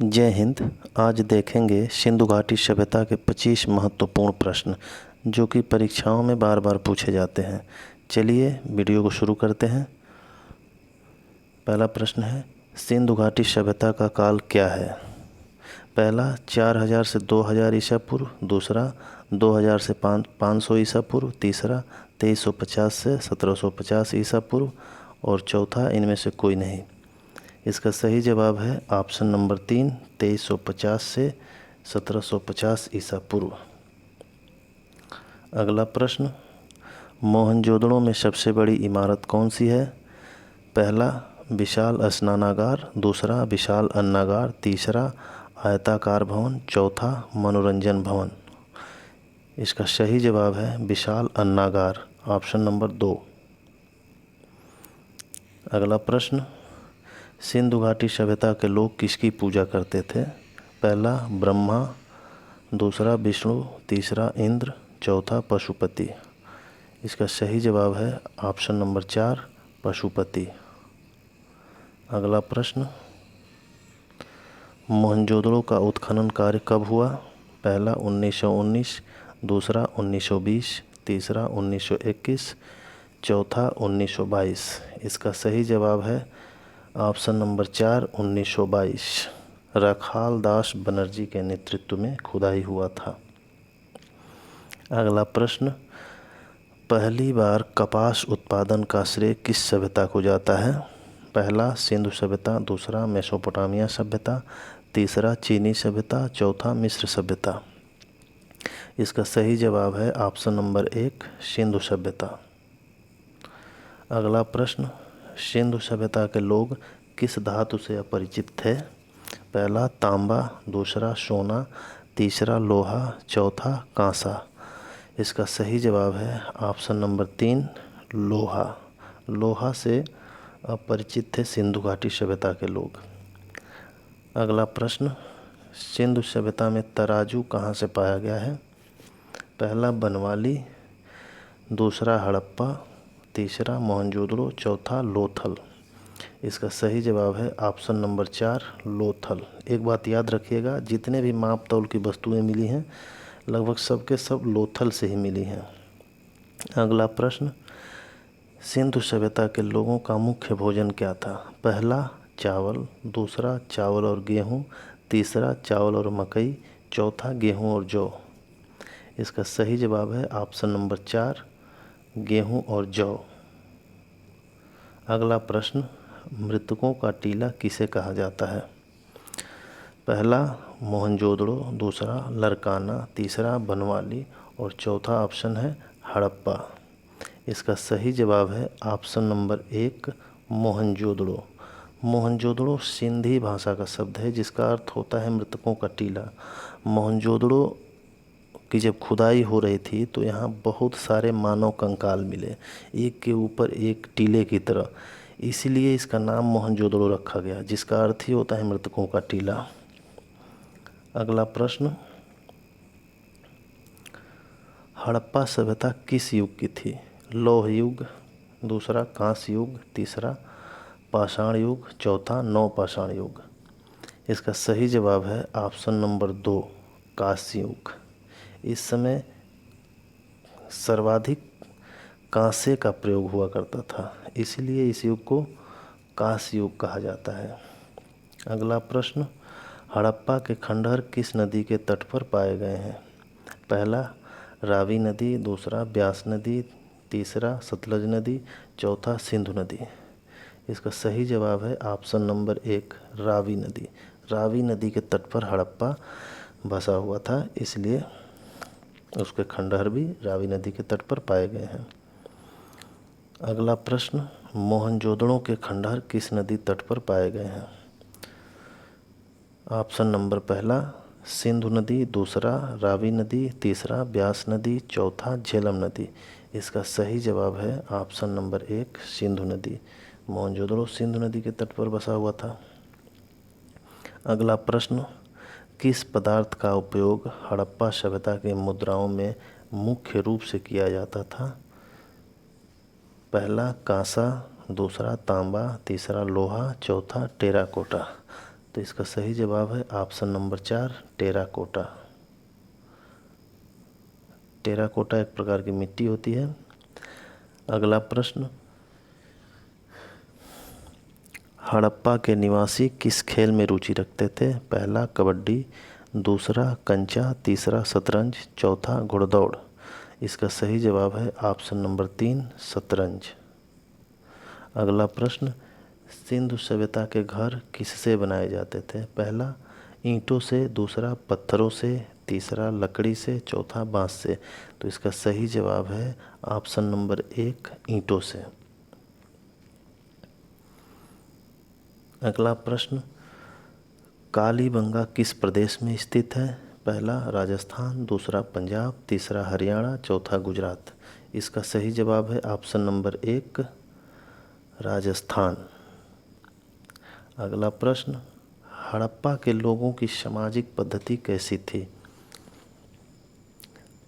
जय हिंद। आज देखेंगे सिंधु घाटी सभ्यता के 25 महत्वपूर्ण प्रश्न जो कि परीक्षाओं में बार बार पूछे जाते हैं। चलिए वीडियो को शुरू करते हैं। पहला प्रश्न है, सिंधु घाटी सभ्यता का काल क्या है? पहला 4000 से 2000 ईसा पूर्व, दूसरा 2000 से 500 ईसा पूर्व, तीसरा 2350 से 1750 ईसा पूर्व और चौथा इनमें से कोई नहीं। इसका सही जवाब है ऑप्शन नंबर 3, 2350 से 1750 ईसा पूर्व। अगला प्रश्न, मोहनजोदड़ो में सबसे बड़ी इमारत कौन सी है? पहला विशाल स्नानागार, दूसरा विशाल अन्नागार, तीसरा आयताकार भवन, चौथा मनोरंजन भवन। इसका सही जवाब है विशाल अन्नागार, ऑप्शन नंबर 2। अगला प्रश्न, सिंधु घाटी सभ्यता के लोग किसकी पूजा करते थे? पहला ब्रह्मा, दूसरा विष्णु, तीसरा इंद्र, चौथा पशुपति। इसका सही जवाब है ऑप्शन नंबर 4, पशुपति। अगला प्रश्न, मोहनजोदड़ो का उत्खनन कार्य कब हुआ? पहला 1919, दूसरा 1920, तीसरा 1921, चौथा 1922। इसका सही जवाब है ऑप्शन नंबर 4, 1922। रखाल दास बनर्जी के नेतृत्व में खुदाई हुआ था। अगला प्रश्न, पहली बार कपास उत्पादन का श्रेय किस सभ्यता को जाता है? पहला सिंधु सभ्यता, दूसरा मेसोपोटामिया सभ्यता, तीसरा चीनी सभ्यता, चौथा मिस्र सभ्यता। इसका सही जवाब है ऑप्शन नंबर 1, सिंधु सभ्यता। अगला प्रश्न, सिंधु सभ्यता के लोग किस धातु से अपरिचित थे? पहला तांबा, दूसरा सोना, तीसरा लोहा, चौथा कांसा। इसका सही जवाब है ऑप्शन नंबर 3, लोहा। लोहा से अपरिचित थे सिंधु घाटी सभ्यता के लोग। अगला प्रश्न, सिंधु सभ्यता में तराजू कहाँ से पाया गया है? पहला बनवाली, दूसरा हड़प्पा, तीसरा मोहनजोदड़ो, चौथा लोथल। इसका सही जवाब है ऑप्शन नंबर 4, लोथल। एक बात याद रखिएगा, जितने भी माप तौल की वस्तुएं मिली हैं लगभग सब के सब लोथल से ही मिली हैं। अगला प्रश्न, सिंधु सभ्यता के लोगों का मुख्य भोजन क्या था? पहला चावल, दूसरा चावल और गेहूँ, तीसरा चावल और मकई, चौथा गेहूँ और जौ। इसका सही जवाब है ऑप्शन नंबर 4, गेहूँ और जौ। अगला प्रश्न, मृतकों का टीला किसे कहा जाता है? पहला मोहनजोदड़ो, दूसरा लरकाना, तीसरा बनवाली और चौथा ऑप्शन है हड़प्पा। इसका सही जवाब है ऑप्शन नंबर 1, मोहनजोदड़ो। मोहनजोदड़ो सिंधी भाषा का शब्द है जिसका अर्थ होता है मृतकों का टीला। मोहनजोदड़ो की जब खुदाई हो रही थी तो यहाँ बहुत सारे मानव कंकाल मिले, एक के ऊपर एक टीले की तरह। इसीलिए इसका नाम मोहनजोदड़ो रखा गया, जिसका अर्थ ही होता है मृतकों का टीला। अगला प्रश्न, हड़प्पा सभ्यता किस युग की थी? लौह युग, दूसरा कांस्य युग, तीसरा पाषाण युग, चौथा नवपाषाण युग। इसका सही जवाब है ऑप्शन नंबर 2, कांस्य युग। इस समय सर्वाधिक कांसे का प्रयोग हुआ करता था, इसीलिए इस युग को कांस्य युग कहा जाता है। अगला प्रश्न, हड़प्पा के खंडहर किस नदी के तट पर पाए गए हैं? पहला रावी नदी, दूसरा ब्यास नदी, तीसरा सतलज नदी, चौथा सिंधु नदी। इसका सही जवाब है ऑप्शन नंबर 1, रावी नदी। रावी नदी के तट पर हड़प्पा बसा हुआ था, इसलिए उसके खंडहर भी रावी नदी के तट पर पाए गए हैं। अगला प्रश्न, मोहनजोदड़ो के खंडहर किस नदी तट पर पाए गए हैं? ऑप्शन नंबर पहला सिंधु नदी, दूसरा रावी नदी, तीसरा ब्यास नदी, चौथा झेलम नदी। इसका सही जवाब है ऑप्शन नंबर 1, सिंधु नदी। मोहनजोदड़ो सिंधु नदी के तट पर बसा हुआ था। अगला प्रश्न, किस पदार्थ का उपयोग हड़प्पा सभ्यता के मुद्राओं में मुख्य रूप से किया जाता था? पहला कांसा, दूसरा तांबा, तीसरा लोहा, चौथा टेराकोटा। तो इसका सही जवाब है ऑप्शन नंबर 4 टेराकोटा। टेराकोटा एक प्रकार की मिट्टी होती है। अगला प्रश्न, हड़प्पा के निवासी किस खेल में रुचि रखते थे? पहला कबड्डी, दूसरा कंचा, तीसरा शतरंज, चौथा घुड़दौड़। इसका सही जवाब है ऑप्शन नंबर 3 शतरंज। अगला प्रश्न, सिंधु सभ्यता के घर किससे बनाए जाते थे? पहला ईंटों से, दूसरा पत्थरों से, तीसरा लकड़ी से, चौथा बांस से। तो इसका सही जवाब है ऑप्शन नंबर 1 ईंटों से। अगला प्रश्न, कालीबंगा किस प्रदेश में स्थित है? पहला राजस्थान, दूसरा पंजाब, तीसरा हरियाणा, चौथा गुजरात। इसका सही जवाब है ऑप्शन नंबर 1 राजस्थान। अगला प्रश्न, हड़प्पा के लोगों की सामाजिक पद्धति कैसी थी?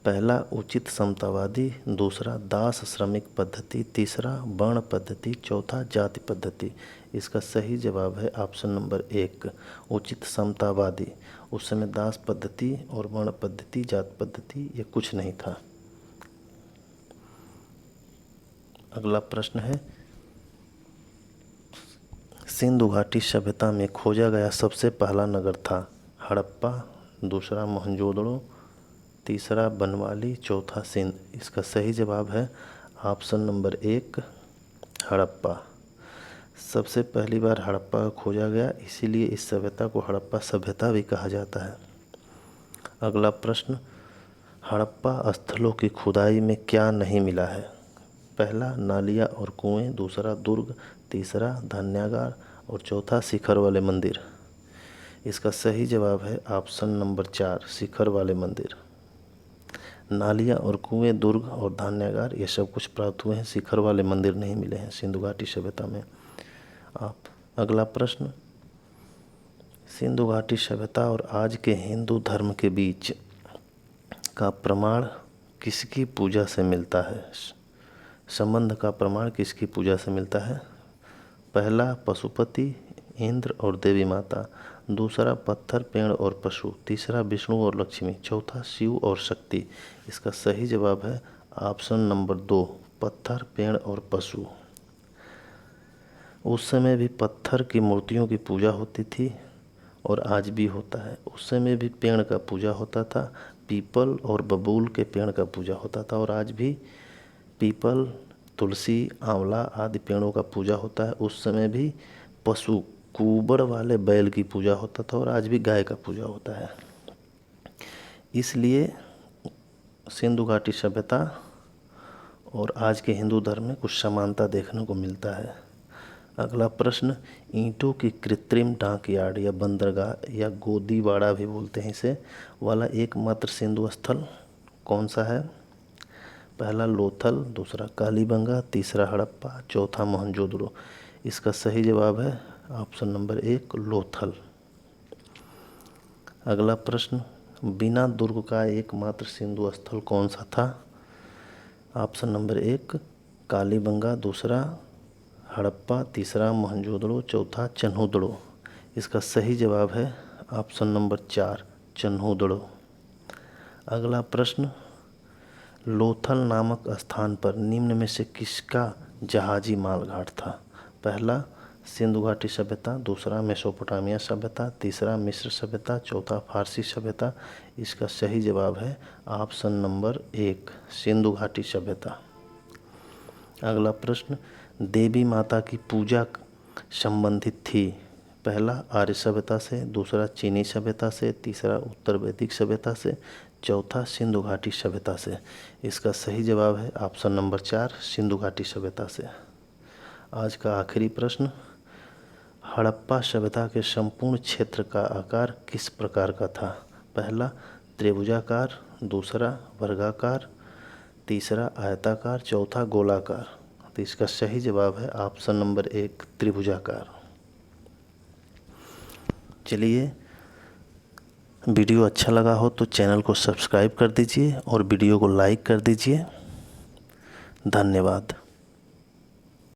पहला उचित समतावादी, दूसरा दास श्रमिक पद्धति, तीसरा वर्ण पद्धति, चौथा जाति पद्धति। इसका सही जवाब है ऑप्शन नंबर 1 उचित समतावादी। उस समय दास पद्धति और वर्ण पद्धति, जाति पद्धति ये कुछ नहीं था। अगला प्रश्न है, सिंधु घाटी सभ्यता में खोजा गया सबसे पहला नगर था? हड़प्पा, दूसरा मोहनजोदड़ो, तीसरा बनवाली, चौथा सिंध। इसका सही जवाब है ऑप्शन नंबर 1 हड़प्पा। सबसे पहली बार हड़प्पा खोजा गया, इसीलिए इस सभ्यता को हड़प्पा सभ्यता भी कहा जाता है। अगला प्रश्न, हड़प्पा स्थलों की खुदाई में क्या नहीं मिला है? पहला नालियाँ और कुएं, दूसरा दुर्ग, तीसरा धान्यागार और चौथा शिखर वाले मंदिर। इसका सही जवाब है ऑप्शन नंबर 4 शिखर वाले मंदिर। नालियाँ और कुएं, दुर्ग और धान्यागार ये सब कुछ प्राप्त हुए हैं, शिखर वाले मंदिर नहीं मिले हैं सिंधु घाटी सभ्यता में। अगला प्रश्न, सिंधु घाटी सभ्यता और आज के हिंदू धर्म के बीच का प्रमाण किसकी पूजा से मिलता है? संबंध का प्रमाण किसकी पूजा से मिलता है? पहला पशुपति, इंद्र और देवी माता, दूसरा पत्थर, पेड़ और पशु, तीसरा विष्णु और लक्ष्मी, चौथा शिव और शक्ति। इसका सही जवाब है ऑप्शन नंबर 2 पत्थर, पेड़ और पशु। उस समय भी पत्थर की मूर्तियों की पूजा होती थी और आज भी होता है। उस समय भी पेड़ का पूजा होता था, पीपल और बबूल के पेड़ का पूजा होता था और आज भी पीपल, तुलसी, आंवला आदि पेड़ों का पूजा होता है। उस समय भी पशु कुबड़ वाले बैल की पूजा होता था और आज भी गाय का पूजा होता है। इसलिए सिंधु घाटी सभ्यता और आज के हिंदू धर्म में कुछ समानता देखने को मिलता है। अगला प्रश्न, ईंटों की कृत्रिम डॉकयार्ड या बंदरगाह या गोदीवाड़ा भी बोलते हैं इसे वाला एकमात्र सिंधु स्थल कौन सा है? पहला लोथल, दूसरा कालीबंगा, तीसरा हड़प्पा, चौथा मोहनजोदड़ो। इसका सही जवाब है ऑप्शन नंबर 1 लोथल। अगला प्रश्न, बिना दुर्ग का एकमात्र सिंधु स्थल कौन सा था? ऑप्शन नंबर 1 कालीबंगा, दूसरा हड़प्पा, तीसरा मोहनजोदड़ो, चौथा चन्हूदड़ो। इसका सही जवाब है ऑप्शन नंबर 4 चन्हूदड़ो। अगला प्रश्न, लोथल नामक स्थान पर निम्न में से किसका जहाजी मालघाट था? पहला सिंधु घाटी सभ्यता, दूसरा मेसोपोटामिया सभ्यता, तीसरा मिस्र सभ्यता, चौथा फारसी सभ्यता। इसका सही जवाब है ऑप्शन नंबर 1 सिंधु घाटी सभ्यता। अगला प्रश्न, देवी माता की पूजा संबंधित थी? पहला आर्य सभ्यता से, दूसरा चीनी सभ्यता से, तीसरा उत्तर वैदिक सभ्यता से, चौथा सिंधु घाटी सभ्यता से। इसका सही जवाब है ऑप्शन नंबर 4 सिंधु घाटी सभ्यता से। आज का आखिरी प्रश्न, हड़प्पा सभ्यता के संपूर्ण क्षेत्र का आकार किस प्रकार का था? पहला त्रिभुजाकार, दूसरा वर्गाकार, तीसरा आयताकार, चौथा गोलाकार। तो इसका सही जवाब है ऑप्शन नंबर 1 त्रिभुजाकार। चलिए, वीडियो अच्छा लगा हो तो चैनल को सब्सक्राइब कर दीजिए और वीडियो को लाइक कर दीजिए। धन्यवाद।